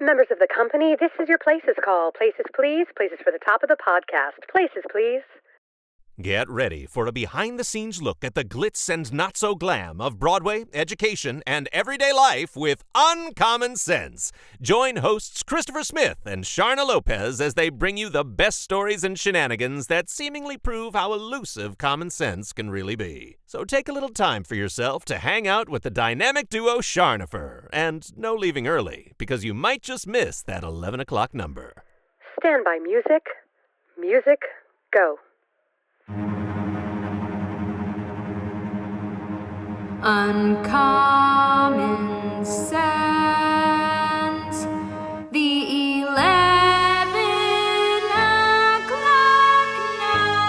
Members of the company, this is your Places call. Places, please. Places for the top of the podcast. Places, please. Get ready for a behind-the-scenes look at the glitz and not-so-glam of Broadway, education, and everyday life with Uncommon Sense. Join hosts Christopher Smith and Sharna Lopez as they bring you the best stories and shenanigans that seemingly prove how elusive common sense can really be. So take a little time for yourself to hang out with the dynamic duo Charnopher. And no leaving early, because you might just miss that 11 o'clock number. Stand by music. Music, go. Uncommon sense, the 11 o'clock number.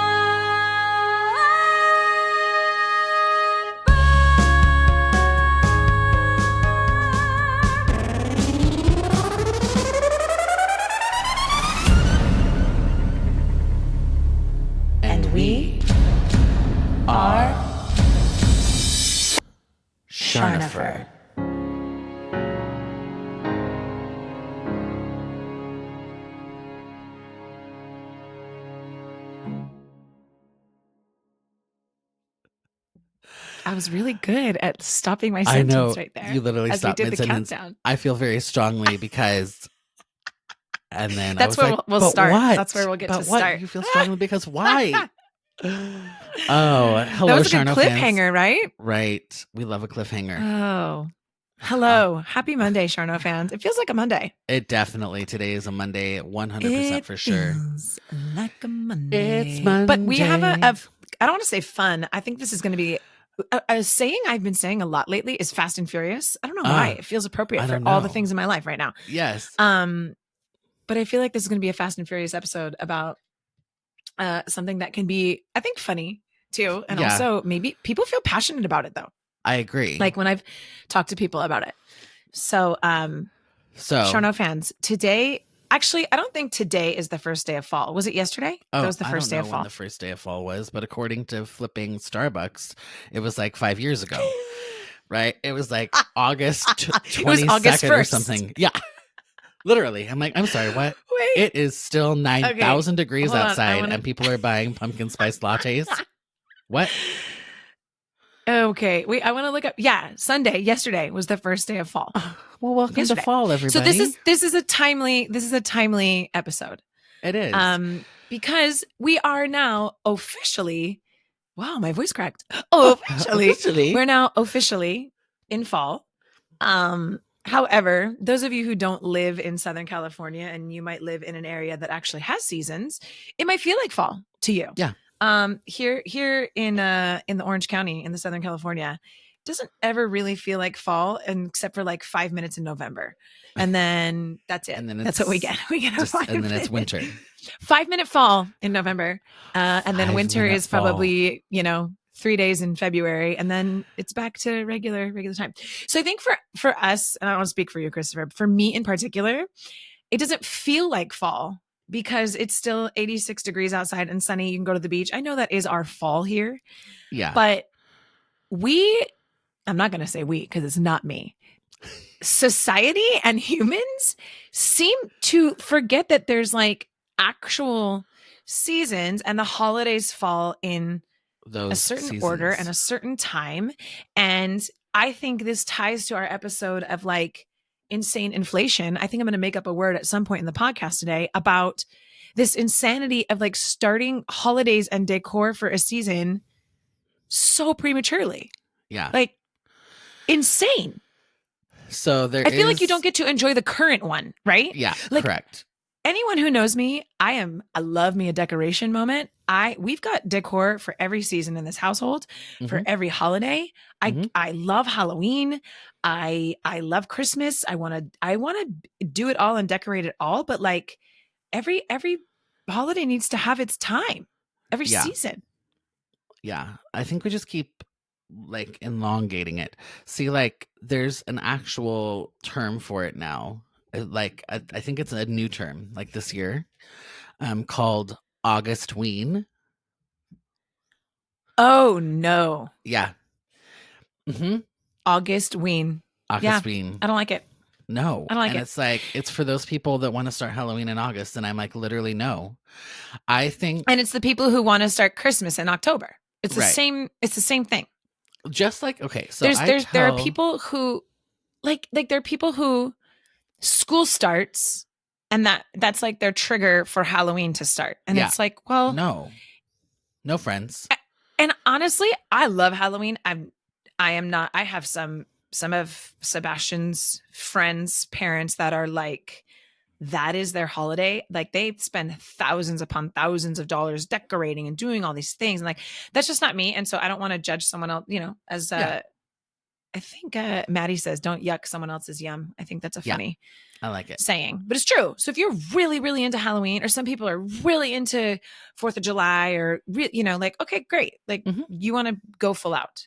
And we are Charnopher. I was really good at stopping my sentence right there. You literally stopped mid-sentence. I feel very strongly because, and then that's where we'll start. What? That's where we'll get to what? start. You feel strongly because why? Oh, hello, that was a Charno good fans. cliffhanger, right? Right. We love a cliffhanger. Oh, hello. Happy Monday, Charno fans. It feels like a Monday. It definitely, today is a Monday, 100% for sure. Feels like a Monday. It's Monday. But we have I don't want to say fun. I think this is going to be a saying I've been saying a lot lately is Fast and Furious. I don't know why. It feels appropriate for all the things in my life right now. Yes. But I feel like this is going to be a Fast and Furious episode about something that can be, I think, funny too. And also maybe people feel passionate about it though. I agree. Like when I've talked to people about it. So Charno fans, today, actually, I don't think today is the first day of fall. Was it yesterday? That was the first day of fall. When the first day of fall was, but according to flipping Starbucks, it was like 5 years ago. Right? It was like August 22nd was August 1st. or something. Yeah. Literally. I'm like, I'm sorry, what? Wait. It is still 9,000 degrees Hold on, outside and people are buying pumpkin spice lattes. What? Okay. Wait, I want to look up. Yeah. Yesterday was the first day of fall. Well, welcome to fall, everybody. So this is a timely episode. It is. Because we are now officially, wow, my voice cracked. Officially. We're now officially in fall. However, those of you who don't live in Southern California and you might live in an area that actually has seasons, it might feel like fall to you. Yeah. Here in the Orange County in the Southern California, it doesn't ever really feel like fall except for like 5 minutes in November. And then that's it. And then that's what we get. We get and then it's winter. 5-minute fall in November. And then winter is probably, 3 days in February, and then it's back to regular time. So I think for us, and I don't want to speak for you, Christopher, but for me in particular, it doesn't feel like fall because it's still 86 degrees outside and sunny. You can go to the beach. I know that is our fall here. Yeah. But I'm not going to say we because it's not me. Society and humans seem to forget that there's like actual seasons and the holidays fall in a certain order and a certain time. And I think this ties to our episode of like insane inflation. I think I'm going to make up a word at some point in the podcast today about this insanity of like starting holidays and decor for a season so prematurely. Yeah. Like insane. So I feel like you don't get to enjoy the current one, right? Yeah, like, correct. Anyone who knows me, I love me a decoration moment. We've got decor for every season in this household, for every holiday. I love Halloween. I love Christmas. I want to do it all and decorate it all, but like every holiday needs to have its time. Every season. Yeah. I think we just keep like elongating it. See, like there's an actual term for it now. Like I think it's a new term like this year called Augustween. Oh no. Yeah. Augustween. Augustween. Yeah, I don't like it. No. I don't like and it. it's like, it's for those people that want to start Halloween in August. And I'm like, literally, no. I think And it's the people who want to start Christmas in October. It's the Right. same. It's the same thing. just like, okay, so There are people who like there are people who school starts and that's like their trigger for Halloween to start. And Yeah. it's like, well, no friends. and honestly, I love Halloween. I have some of Sebastian's friends' parents that are like, that is their holiday. Like they spend thousands upon thousands of dollars decorating and doing all these things. And like, that's just not me. And so I don't want to judge someone else, as Yeah. I think Maddie says, don't yuck someone else's yum. I think that's a Yeah. funny I like it. saying, but it's true. So if you're really, really into Halloween, or some people are really into 4th of July, or, like, okay, great. Like you want to go full out.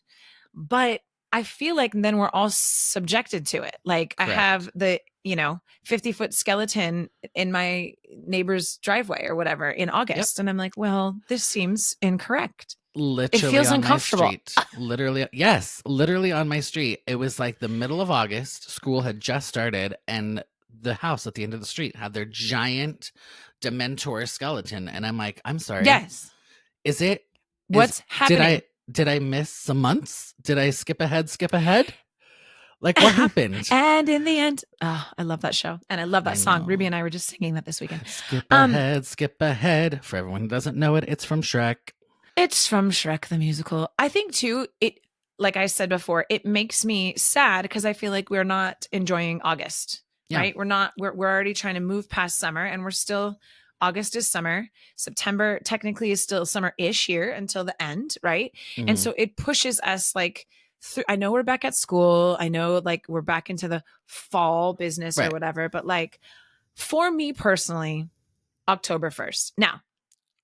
But I feel like then we're all subjected to it. Like Correct. I have the, 50-foot skeleton in my neighbor's driveway or whatever in August. And I'm like, well, this seems incorrect. Literally, it feels on uncomfortable. My street. Literally on my street. It was like the middle of August. School had just started, and the house at the end of the street had their giant Dementor skeleton. And I'm like, I'm sorry. Yes. Is it? What's happening? Did I miss some months? Did I skip ahead? Like, what happened? And in the end, I love that show. And I love that song. know. Ruby and I were just singing that this weekend. Skip ahead. For everyone who doesn't know it, it's from Shrek. It's from Shrek the musical. I think too, like I said before, it makes me sad because I feel like we're not enjoying August, right? We're already trying to move past summer, and we're still, August is summer. September technically is still summer-ish here until the end, right? Mhm. And so it pushes us like through. I know we're back at school. I know like we're back into the fall business Right. or whatever, but like for me personally, October 1st. Now,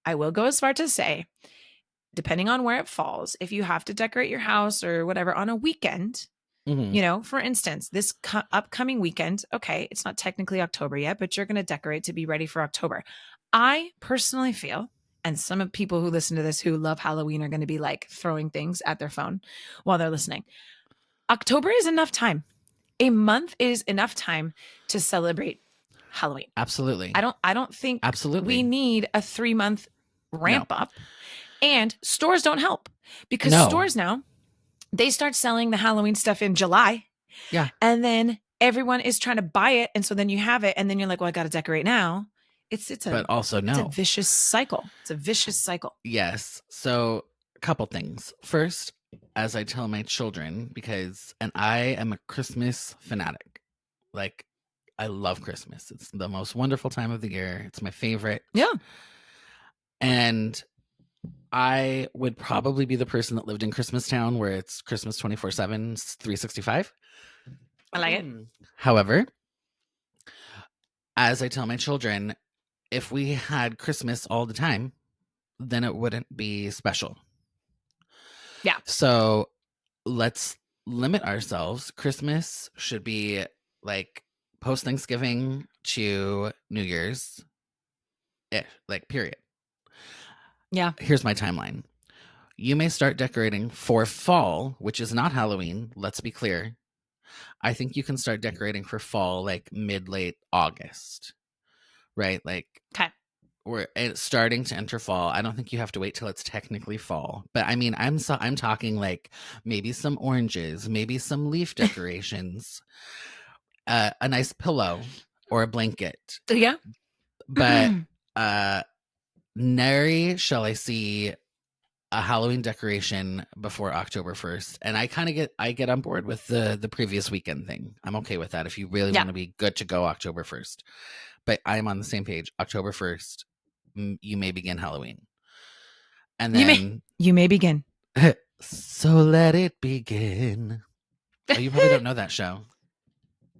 I will go as far to say, depending on where it falls, if you have to decorate your house or whatever on a weekend, Mhm. for instance, this upcoming weekend, okay, it's not technically October yet, but you're going to decorate to be ready for October. I personally feel, and some of people who listen to this who love Halloween are going to be like throwing things at their phone while they're listening. October is enough time. A month is enough time to celebrate Halloween. Absolutely. I don't think Absolutely. we need a 3-month ramp up. And stores don't help, because stores now, they start selling the Halloween stuff in July. Yeah. And then everyone is trying to buy it. And so then you have it. And then you're like, well, I got to decorate now. But also, no. It's a vicious cycle. Yes. So a couple things. First, as I tell my children, and I am a Christmas fanatic. Like, I love Christmas. It's the most wonderful time of the year. It's my favorite. Yeah. And I would probably be the person that lived in Christmas Town, where it's Christmas 24/7, 365. I like it. However, as I tell my children, if we had Christmas all the time, then it wouldn't be special. Yeah. So let's limit ourselves. Christmas should be like post Thanksgiving to New Year's, like period. Yeah. Here's my timeline. You may start decorating for fall, which is not Halloween. Let's be clear. I think you can start decorating for fall like mid-late August, right? Like, okay, it's starting to enter fall. I don't think you have to wait till it's technically fall. But I mean, I'm talking like maybe some oranges, maybe some leaf decorations, a nice pillow or a blanket. Yeah. But nary shall I see a Halloween decoration before October 1st. And I kind of get on board with the previous weekend thing. I'm okay with that if you really want to be good to go October 1st. But I'm on the same page. October 1st, you may begin Halloween. And then you may begin. So let it begin. Oh, you probably don't know that show.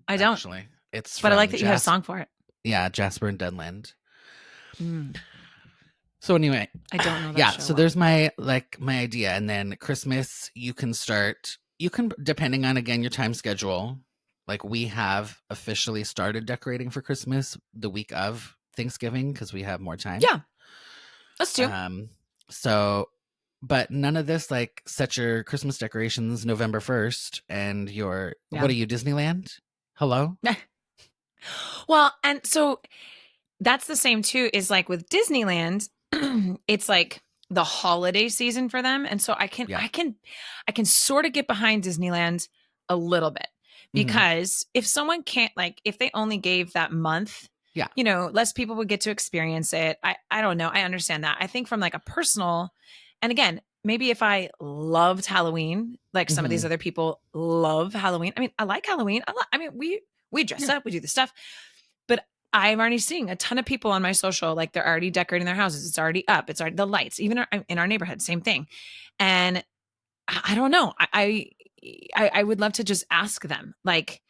I don't. Actually, but I like that you have a song for it. Yeah, Jasper and Deadland. Mm. So anyway, I don't know that yeah, show so there's my idea. And then Christmas, you can depending on, again, your time schedule. Like, we have officially started decorating for Christmas the week of Thanksgiving because we have more time. Yeah, let's do. So, but none of this, like, set your Christmas decorations November 1st and what are you, Disneyland? Hello? Well, and so that's the same too, is like with Disneyland, it's like the holiday season for them. And so Yeah. I can sort of get behind Disneyland a little bit, because if someone can't, like, if they only gave that month, Yeah. you know, less people would get to experience it. I don't know. I understand that. I think from like a personal, and again, maybe if I loved Halloween, like some of these other people love Halloween. I mean, I like Halloween. I mean, we dress up, we do the stuff, but I'm already seeing a ton of people on my social, like they're already decorating their houses. It's already up. It's already the lights, even in our neighborhood, same thing. And I don't know. I would love to just ask them, like,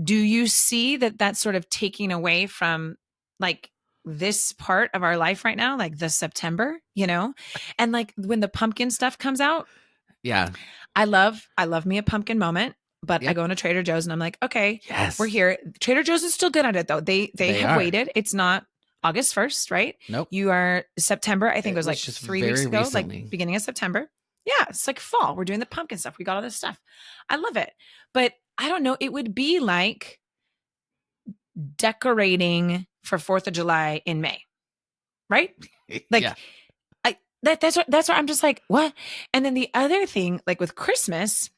do you see that that's sort of taking away from like this part of our life right now, like the September, you know? And like when the pumpkin stuff comes out, Yeah. I love me a pumpkin moment, but I Yep. go into Trader Joe's and I'm like, okay, Yes. we're here. Trader Joe's is still good at it though. They have are. waited. It's not August 1st, right? Nope. You are September. I think it was like just 3 very weeks ago, recently. like beginning of September. Yeah, it's like fall. We're doing the pumpkin stuff. We got all this stuff. I love it. But I don't know. It would be like decorating for 4th of July in May, right? Like yeah. that's what I'm just like, what? And then the other thing, like with Christmas,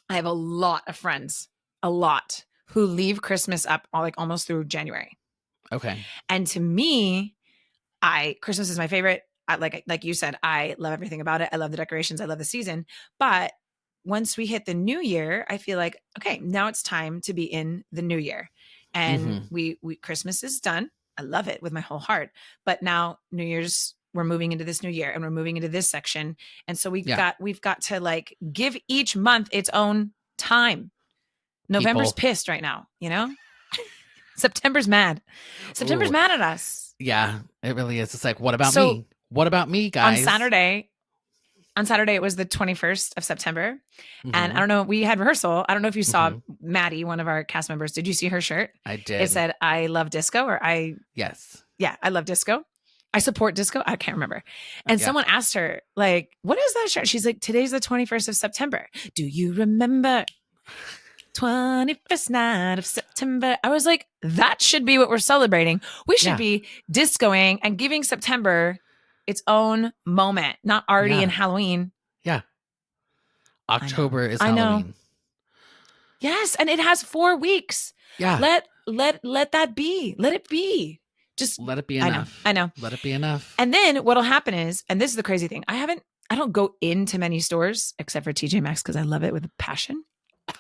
I have a lot of friends, who leave Christmas up like almost through January. Okay. And to me, Christmas is my favorite. Like you said, I love everything about it. I love the decorations. I love the season. But once we hit the new year, I feel like, okay, now it's time to be in the new year. And we Christmas is done. I love it with my whole heart. But now New Year's, we're moving into this new year and we're moving into this section. And so we've got to like give each month its own time. November's pissed right now, you know? September's mad. September's mad at us. Yeah, it really is. It's like, what about me? What about me, guys? On Saturday, it was the 21st of September. And I don't know, we had rehearsal. I don't know if you saw Maddie, one of our cast members. Did you see her shirt? I did. It said, I love disco, or Yes. Yeah, I love disco. I support disco. I can't remember. And someone asked her, like, what is that shirt? She's like, today's the 21st of September. Do you remember 21st night of September? I was like, that should be what we're celebrating. We should be discoing and giving September its own moment, not already in Halloween. Yeah. October is Halloween. I know. Yes. And it has 4 weeks. Yeah. Let that be. Let it be. Just let it be enough. I know. Let it be enough. And then what'll happen is, and this is the crazy thing, I don't go into many stores except for TJ Maxx because I love it with a passion.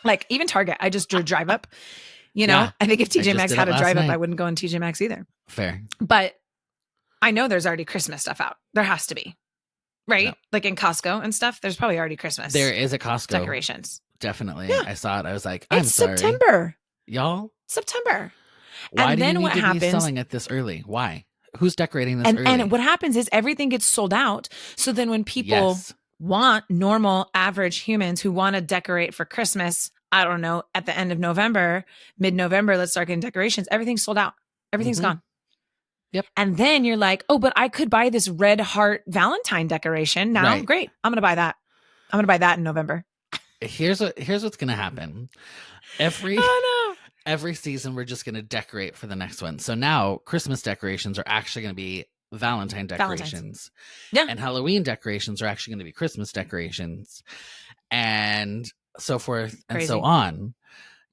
Like even Target, I just drive up. You know, I think if TJ Maxx had a drive up, I wouldn't go in TJ Maxx either. Fair. But I know there's already Christmas stuff out. There has to be. Right? No. Like in Costco and stuff, there's probably already Christmas. There is a Costco. Decorations. Definitely. Yeah. I saw it. I was like, it's sorry. September. Y'all? September. Why and do then you need what to happens, be selling it this early? Why? Who's decorating this early? And what happens is everything gets sold out. So then when people want normal, average humans who want to decorate for Christmas, I don't know, at the end of November, mid-November, let's start getting decorations. Everything's sold out. Everything's gone. Yep. And then you're like, oh, but I could buy this red heart Valentine decoration now. Right. Great. I'm going to buy that. I'm going to buy that in November. Here's what's going to happen. Every season, we're just going to decorate for the next one. So now Christmas decorations are actually going to be Valentine decorations. Yeah. And Halloween decorations are actually going to be Christmas decorations. And so forth and so on.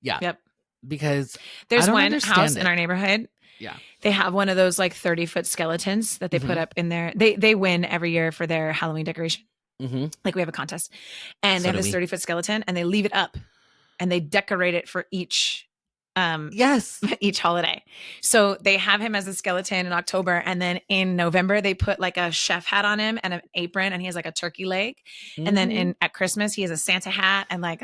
Yeah. Yep. Because there's one house in our neighborhood. Yeah. They have one of those like 30-foot skeletons that they put up in there. They win every year for their Halloween decoration. Like we have a contest. And they have this 30-foot skeleton and they leave it up and they decorate it for each each holiday. So they have him as a skeleton in October, and then in November they put like a chef hat on him and an apron, and he has like a turkey leg. And then at Christmas he has a Santa hat and like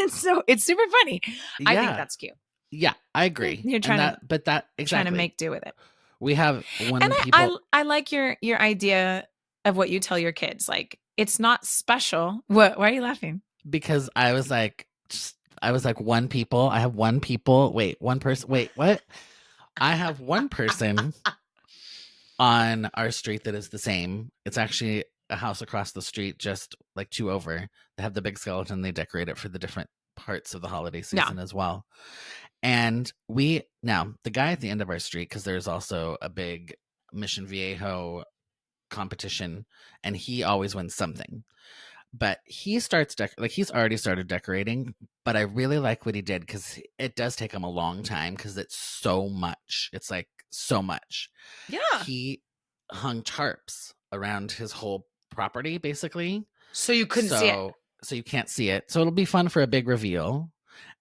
so it's super funny. I think that's cute. Yeah, I agree. You're trying trying to make do with it. We have one and people. I like your idea of what you tell your kids. Like it's not special. What? Why are you laughing? Because I was like one people. I have one people. Wait, one person. Wait, what? I have one person on our street that is the same. It's actually a house across the street, just like 2 over. They have the big skeleton. They decorate it for the different parts of the holiday season as well. And now the guy at the end of our street, because there's also a big Mission Viejo competition, and he always wins something. But he starts he's already started decorating, but I really like what he did because it does take him a long time because it's so much. It's like so much. Yeah. He hung tarps around his whole property, basically. So you couldn't see it. So you can't see it. So it'll be fun for a big reveal.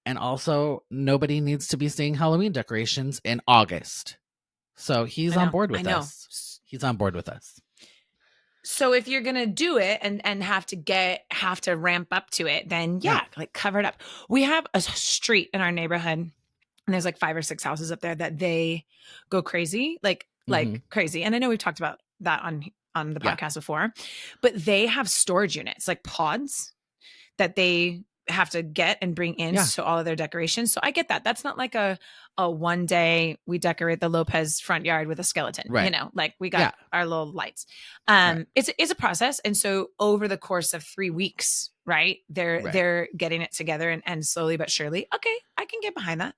And also, nobody needs to be seeing Halloween decorations in August. So he's on board with us. He's on board with us. So if you're gonna do it and have to ramp up to it, then like cover it up. We have a street in our neighborhood, and there's like 5 or 6 houses up there that they go crazy, like crazy. And I know we've talked about that on the podcast before, but they have storage units, like pods that they have to get and bring in to all of their decorations. So I get that. That's not like a one day we decorate the Lopez front yard with a skeleton, right? Like we got our little lights. It's a process. And so over the course of 3 weeks, right, they're getting it together and slowly but surely, okay, I can get behind that.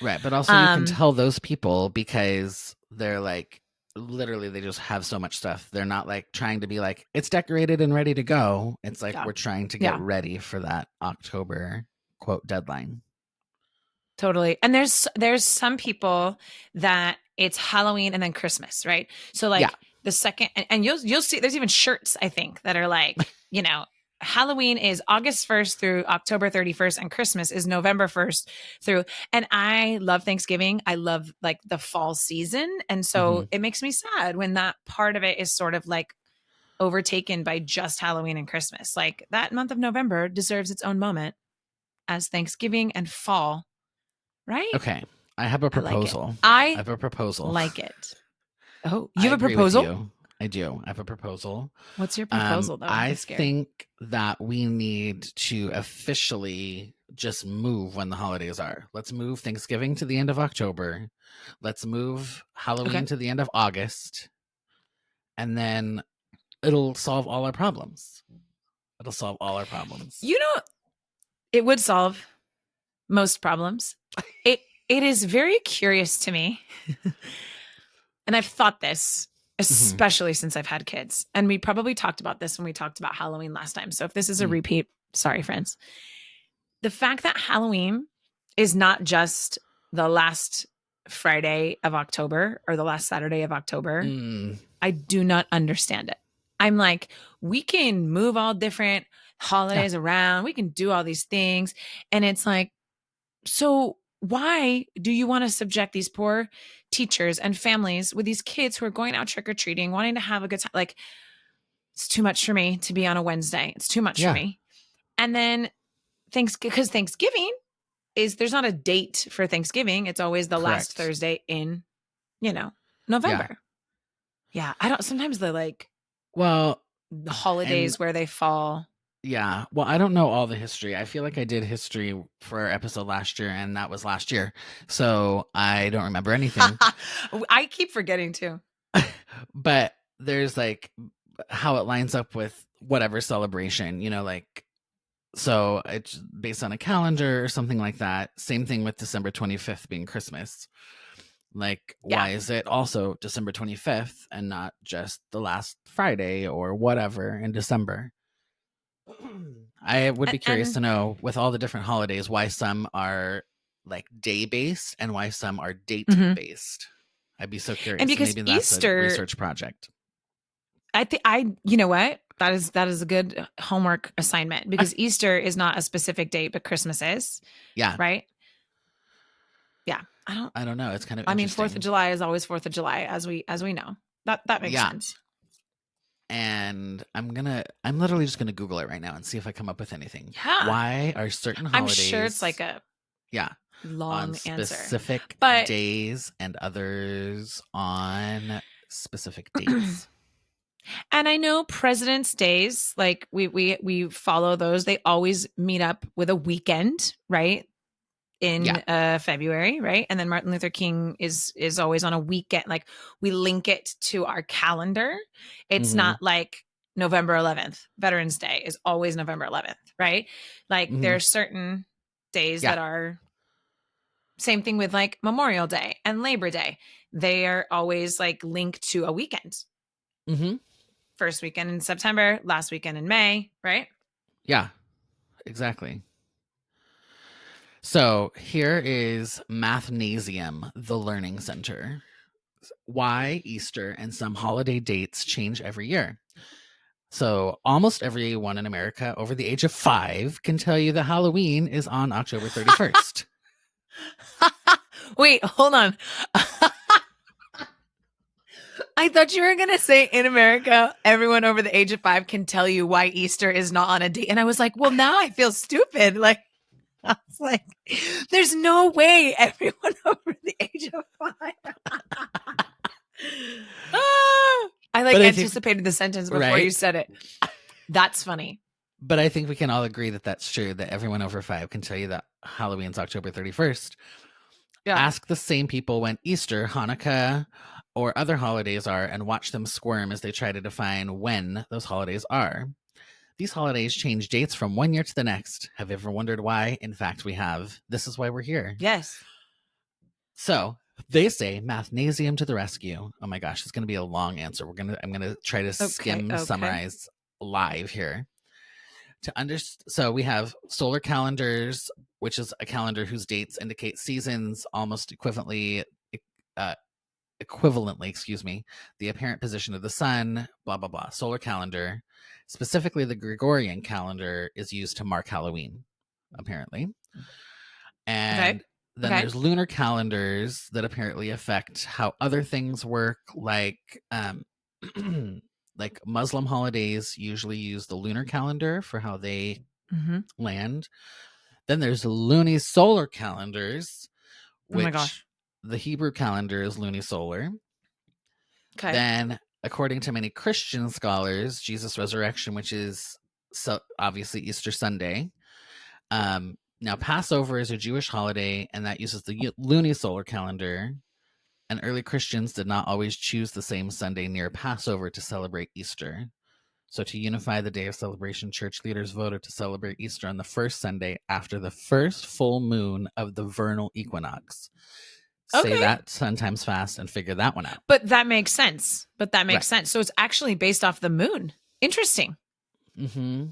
Right. But also you can tell those people because they're like, literally they just have so much stuff. They're not like trying to be like it's decorated and ready to go. It's like we're trying to get ready for that October quote deadline. Totally. And there's some people that it's Halloween and then Christmas, right? So like the second and you'll see there's even shirts I think that are like, Halloween is August 1st through October 31st and Christmas is November 1st through. And I love Thanksgiving. I love like the fall season. And so it makes me sad when that part of it is sort of like overtaken by just Halloween and Christmas. Like that month of November deserves its own moment as Thanksgiving and fall, right? Okay. I have a proposal. I have a proposal. Like it. Oh, you have a proposal? I do. I have a proposal. What's your proposal, though? I think that we need to officially just move when the holidays are. Let's move Thanksgiving to the end of October. Let's move Halloween to the end of August. And then it'll solve all our problems. It would solve most problems. It is very curious to me. And I've thought this especially since I've had kids. And we probably talked about this when we talked about Halloween last time. So if this is a repeat, sorry, friends. The fact that Halloween is not just the last Friday of October or the last Saturday of October, I do not understand it. I'm like, we can move all different holidays around. We can do all these things. And it's like, so why do you want to subject these poor teachers and families with these kids who are going out trick-or-treating, wanting to have a good time? Like, it's too much for me to be on a Wednesday. It's too much for me. And then because Thanksgiving there's not a date for Thanksgiving. It's always the last Thursday in, November. Yeah. Sometimes the holidays where they fall. Yeah. Well, I don't know all the history. I feel like I did history for our episode last year, and that was last year. So I don't remember anything. I keep forgetting too. But there's like how it lines up with whatever celebration, so it's based on a calendar or something like that. Same thing with December 25th being Christmas. Why is it also December 25th and not just the last Friday or whatever in December? I would be curious to know, with all the different holidays, why some are day based and why some are date based. I'd be so curious. And because maybe that's Easter, a research project. You know what? That is a good homework assignment, because Easter is not a specific date, but Christmas is. Yeah. Right. Yeah. I don't know. It's kind of. I mean, 4th of July is always 4th of July, as we know. That makes sense. And I'm literally just gonna Google it right now and see if I come up with anything. Yeah. Why are certain holidays? I'm sure it's like a long on specific answer, days and others on specific dates. And I know President's Days, we follow those. They always meet up with a weekend, right? In February, right? And then Martin Luther King is always on a weekend. We link it to our calendar. It's not like November 11th. Veterans Day is always November 11th, right? There are certain days that are Same thing with like Memorial Day and Labor Day. They are always like linked to a weekend. Mm-hmm. First weekend in September, last weekend in May, right? Yeah, exactly. So here is Mathnasium, the learning center. Why Easter and some holiday dates change every year. So almost everyone in America over the age of 5 can tell you that Halloween is on October 31st. Wait, hold on. I thought you were going to say in America, everyone over the age of 5 can tell you why Easter is not on a date. And I was like, well, now I feel stupid. Like, I was like, there's no way everyone over the age of 5. I like anticipated the sentence before you said it. That's funny. But I think we can all agree that that's true, that everyone over 5 can tell you that Halloween's October 31st. Yeah. Ask the same people when Easter, Hanukkah, or other holidays are and watch them squirm as they try to define when those holidays are. These holidays change dates from one year to the next. Have you ever wondered why? In fact, we have. This is why we're here. Yes. So they say Mathnasium to the rescue. Oh my gosh, it's going to be a long answer. I'm going to try to summarize live here. So we have solar calendars, which is a calendar whose dates indicate seasons almost equivalently, the apparent position of the sun, blah, blah, blah. Solar calendar. Specifically, the Gregorian calendar is used to mark Halloween, apparently. And then there's lunar calendars that apparently affect how other things work, like like Muslim holidays usually use the lunar calendar for how they land. Then there's lunisolar calendars, which the Hebrew calendar is lunisolar. Okay. Then, according to many Christian scholars, Jesus' resurrection, which is obviously Easter Sunday. Now, Passover is a Jewish holiday, and that uses the lunisolar calendar. And early Christians did not always choose the same Sunday near Passover to celebrate Easter. So to unify the day of celebration, church leaders voted to celebrate Easter on the first Sunday after the first full moon of the vernal equinox. Say that 10 times fast and figure that one out. But that makes sense. Sense. So it's actually based off the moon. Interesting. Mm-hmm.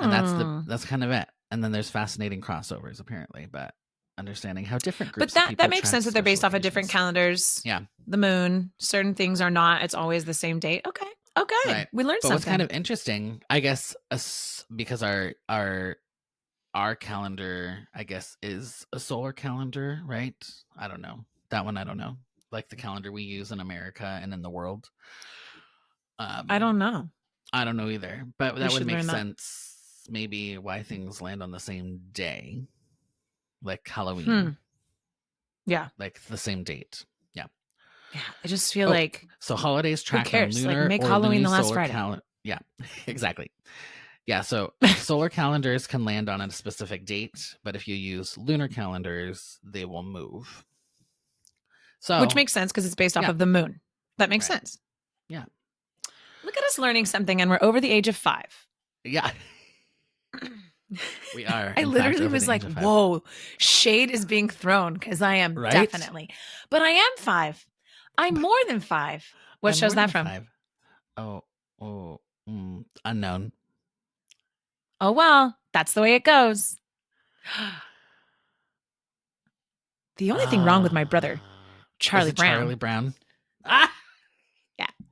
And that's kind of it. And then there's fascinating crossovers, apparently, but understanding how different groups of people that makes sense that they're based off of different calendars. Yeah. The moon, certain things are not. It's always the same date. Okay. Right. We learned something. What's kind of interesting, I guess, because our calendar, I guess, is a solar calendar, right? I don't know. That one, I don't know. Like the calendar we use in America and in the world. I don't know. I don't know either. But that would make sense. Maybe why things land on the same day, like Halloween. Yeah. Like the same date. Yeah. Yeah. I just feel like. So holidays track on lunar like, make or Halloween the last Friday. Yeah, exactly. Yeah. So solar calendars can land on a specific date, but if you use lunar calendars, they will move. So, which makes sense because it's based off of the moon. That makes sense. Yeah. Look at us learning something, and we're over the age of 5. Yeah. We are. I literally was like, whoa, shade is being thrown because I am definitely. But I am 5. I'm more than 5. What show's that from? 5. Unknown. Oh, well, that's the way it goes. The only thing wrong with my brother, Charlie Brown. Charlie Brown. Yeah.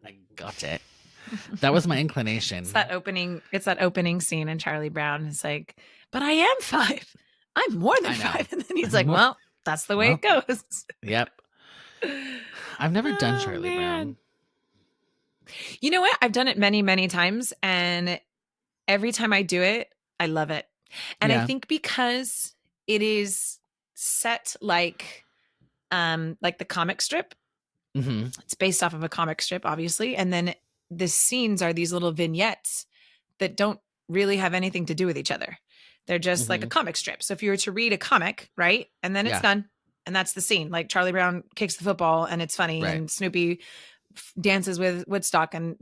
I got it. That was my inclination. It's that opening scene in Charlie Brown. It's like, but I am 5. I'm more than 5. And then he's like, well, that's the way it goes. Yep. I've never done Charlie Brown. You know what? I've done it many, many times. And every time I do it, I love it. And I think because it is set like the comic strip. Mm-hmm. It's based off of a comic strip, obviously. And then the scenes are these little vignettes that don't really have anything to do with each other. They're just like a comic strip. So if you were to read a comic, right? And then it's done. And that's the scene. Like Charlie Brown kicks the football and it's funny. Right. And Snoopy dances with Woodstock and,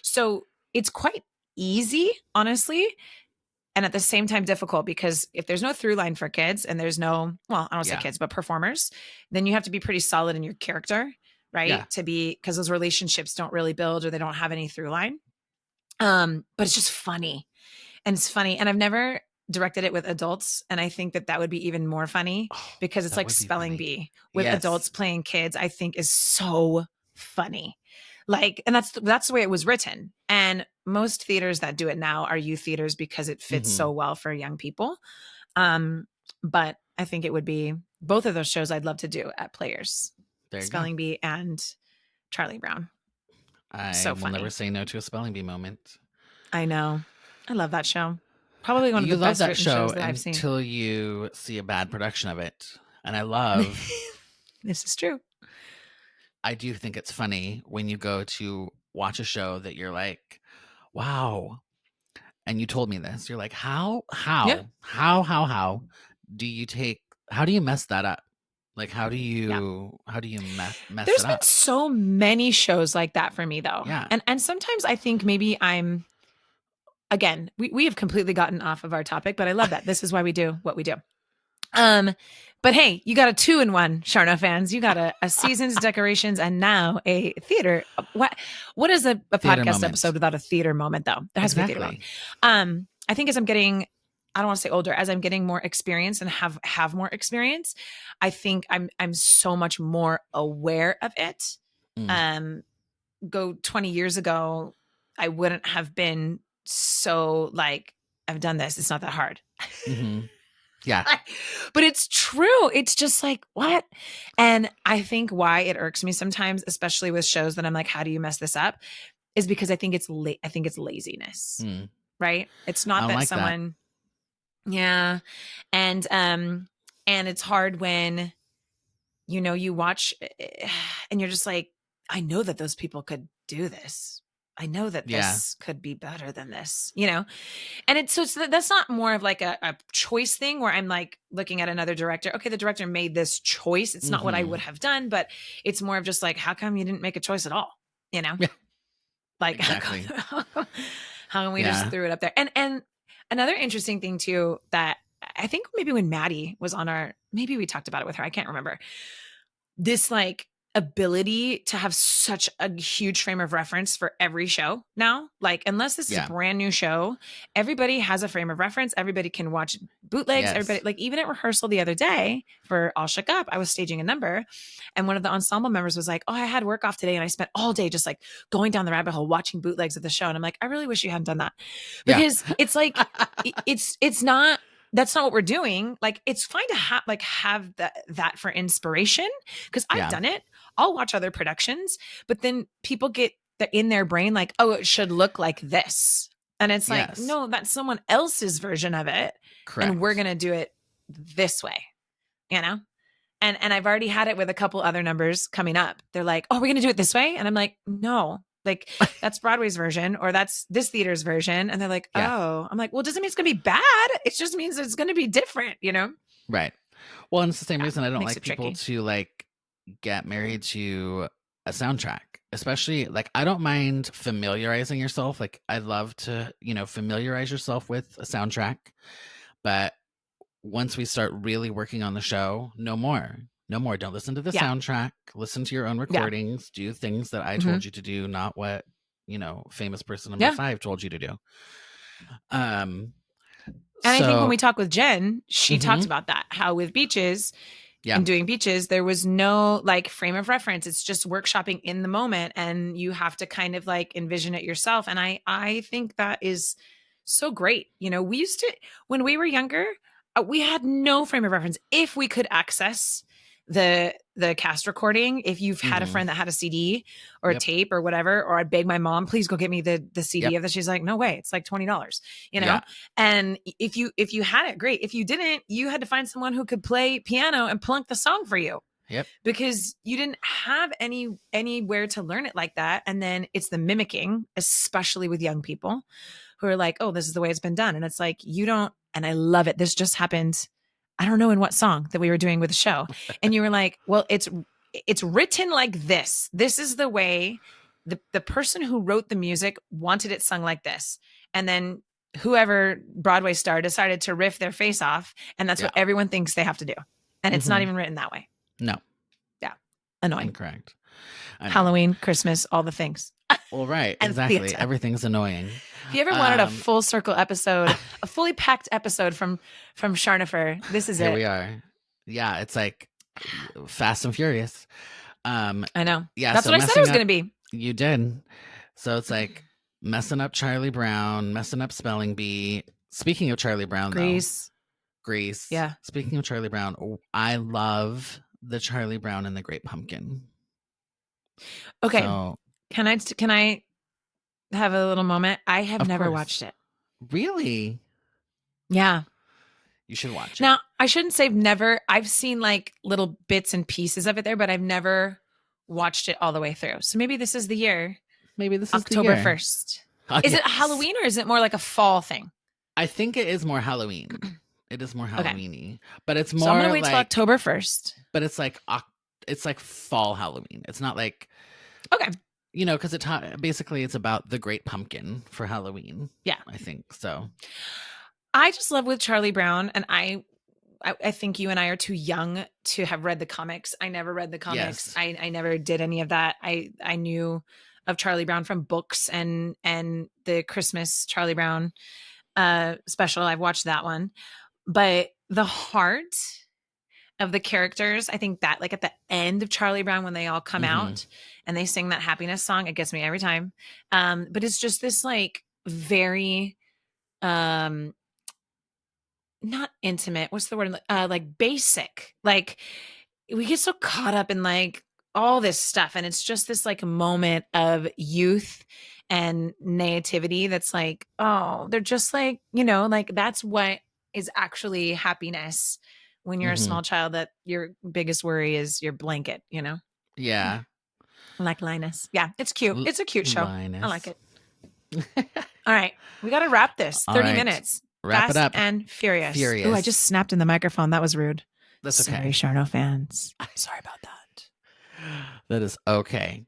so it's quite easy, honestly. and at the same time difficult, because if there's no through line for kids and there's no, well, I don't say Yeah. kids, but performers, then you have to be pretty solid in your character, right? Yeah. To be, because those relationships don't really build, or they don't have any through line. But it's just funny, and it's funny. And I've never directed it with adults, and I think that would be even more funny, Oh, because it's that like would be spelling funny. bee with Yes. adults playing kids. I think is so funny. Like, and that's the way it was written. And most theaters that do it now are youth theaters, because it fits so well for young people. But I think it would be both of those shows I'd love to do at Players, There you Spelling Bee and Charlie Brown. I So will funny. never say no to a spelling bee moment. I know. I love that show. Probably one of You the love best that written show shows that I've seen. until you see a bad production of it. And I love, This is true. I do think it's funny when you go to watch a show that you're like, wow. And you told me this. You're like, how do you mess that up? Like, how do you mess There's it been up? so many shows like that for me, though. Yeah. And sometimes I think maybe I'm, again, we have completely gotten off of our topic, but I love that. This is why we do what we do. But hey, you got a 2-in-1, Charno fans. You got a seasons, decorations, and now a theater. What is a Theater podcast moment. episode without a theater moment, though? There has to be a theater moment. I think as I'm getting, I don't want to say older, as I'm getting more experience and have more experience, I think I'm so much more aware of it. Go 20 years ago, I wouldn't have been so like, I've done this. It's not that hard. Mm-hmm. Yeah. But it's true. It's just like, what? And I think why it irks me sometimes, especially with shows that I'm like, how do you mess this up? Is because I think it's laziness, right? It's not that like someone, yeah. And it's hard when, you watch and you're just like, I know that those people could do this. I know that this could be better than this, And that's not more of like a choice thing where I'm like looking at another director. Okay, the director made this choice. It's not what I would have done, but it's more of just like, how come you didn't make a choice at all? Yeah. Like, exactly. how come we just threw it up there? And another interesting thing too, that I think maybe when Maddie was on maybe we talked about it with her. I can't remember. This like ability to have such a huge frame of reference for every show now. Like, unless this is a brand new show, everybody has a frame of reference. Everybody can watch bootlegs. Yes. Everybody, like, even at rehearsal the other day for All Shook Up, I was staging a number, and one of the ensemble members was like, oh, I had work off today and I spent all day just like going down the rabbit hole watching bootlegs of the show. And I'm like, I really wish you hadn't done that, because it's like, it's not, that's not what we're doing. Like, it's fine to have that for inspiration, because I've done it. I'll watch other productions, but then people get in their brain like, oh, it should look like this. And it's like, no, that's someone else's version of it. Correct. And we're going to do it this way, And I've already had it with a couple other numbers coming up. They're like, oh, we're going to do it this way. And I'm like, no, like that's Broadway's version, or that's this theater's version. And they're like, oh, I'm like, well, it doesn't mean it's going to be bad. It just means it's going to be different, Right. Well, and it's the same reason I don't makes like it people tricky. to like get married to a soundtrack, especially like, I don't mind familiarizing yourself. Like, I love to, familiarize yourself with a soundtrack, but once we start really working on the show, no more. Don't listen to the soundtrack, listen to your own recordings, do things that I told you to do, not what, famous person number 5 told you to do. And I think when we talk with Jen, she talks about that, how with Beaches and doing Beaches, there was no like frame of reference. It's just workshopping in the moment, and you have to kind of like envision it yourself. And I think that is so great. We used to, when we were younger, we had no frame of reference. If we could access the cast recording, if you've had a friend that had a CD or a tape or whatever, or I'd beg my mom, please go get me the CD of this. She's like, no way, it's like $20, And if you had it, great. If you didn't, you had to find someone who could play piano and plunk the song for you. Because you didn't have anywhere to learn it like that. And then it's the mimicking, especially with young people who are like, oh, this is the way it's been done. And it's like, you don't, and I love it. This just happened. I don't know in what song that we were doing with the show. And you were like, well, it's written like this. This is the way the person who wrote the music wanted it sung like this. And then whoever Broadway star decided to riff their face off, and that's what everyone thinks they have to do. And it's not even written that way. No. Yeah. Annoying. Incorrect. Halloween, Christmas, all the things. Well, right. And Exactly. theater. Everything's annoying. If you ever wanted a full circle episode, a fully packed episode from Charnopher, this is Here it. we are. Yeah, it's like Fast and Furious. I know. Yeah, That's so what I said it was going to be. You did. So it's like messing up Charlie Brown, messing up Spelling Bee. Speaking of Charlie Brown, Grease. Yeah. Speaking of Charlie Brown, I love the Charlie Brown and the Great Pumpkin. Okay. So, Can I have a little moment? I have Of never course. watched it. really? Yeah. You should watch it. Now, I shouldn't say never. I've seen like little bits and pieces of it there, but I've never watched it all the way through. So maybe this is the year. Maybe this October is the year. 1st. Oh, Is it yes. Halloween or is it more like a fall thing? I think it is more Halloween. It is more Halloween-y. But it's more So I'm going to wait till like, October 1st. but it's like fall Halloween. It's not like, Okay. you know, because basically it's about the Great Pumpkin for Halloween. Yeah. I think so. I just love with Charlie Brown, and I think you and I are too young to have read the comics. I never read the comics. Yes. I never did any of that. I knew of Charlie Brown from books and the Christmas Charlie Brown special. I've watched that one. But the heart of the characters, I think that like at the end of Charlie Brown when they all come out and they sing that happiness song, it gets me every time. But it's just this like very not intimate, what's the word, like basic, like we get so caught up in like all this stuff, and it's just this like moment of youth and naivety that's like, oh, they're just like, you know, like that's what is actually happiness when you're a small child, that your biggest worry is your blanket, you know. Yeah. Like Linus. Yeah, it's cute. It's a cute show. Linus. I like it. All right, we got to wrap this. All 30 right. minutes. Wrap Fast it up. and Furious. Furious. Oh, I just snapped in the microphone. That was rude. That's okay. Sorry, Charno fans. Sorry about that. That is okay.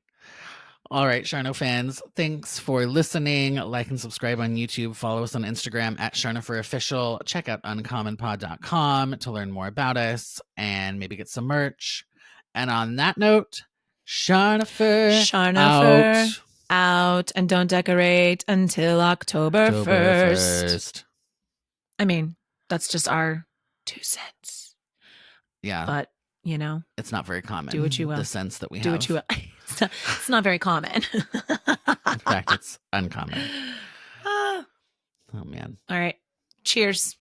All right, Charno fans, thanks for listening. Like and subscribe on YouTube. Follow us on Instagram at Charnopher Official. Check out uncommonpod.com to learn more about us and maybe get some merch. And on that note, Charnopher out, and don't decorate until October 1st. I mean, that's just our 2 cents. Yeah. But, you know, It's not very common. do what you will. The sense that we Do have. what you will. It's not very common. In fact, it's uncommon. Ah. Oh, man. All right. Cheers.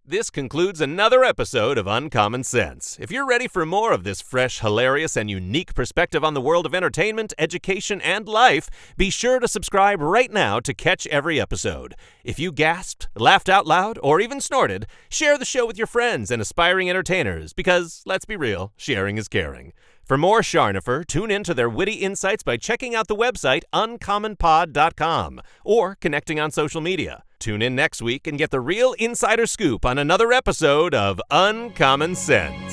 This concludes another episode of Uncommon Sense. If you're ready for more of this fresh, hilarious, and unique perspective on the world of entertainment, education, and life, be sure to subscribe right now to catch every episode. If you gasped, laughed out loud, or even snorted, share the show with your friends and aspiring entertainers because, let's be real, sharing is caring. For more Charnopher, tune in to their witty insights by checking out the website uncommonpod.com or connecting on social media. Tune in next week and get the real insider scoop on another episode of Uncommon Sense.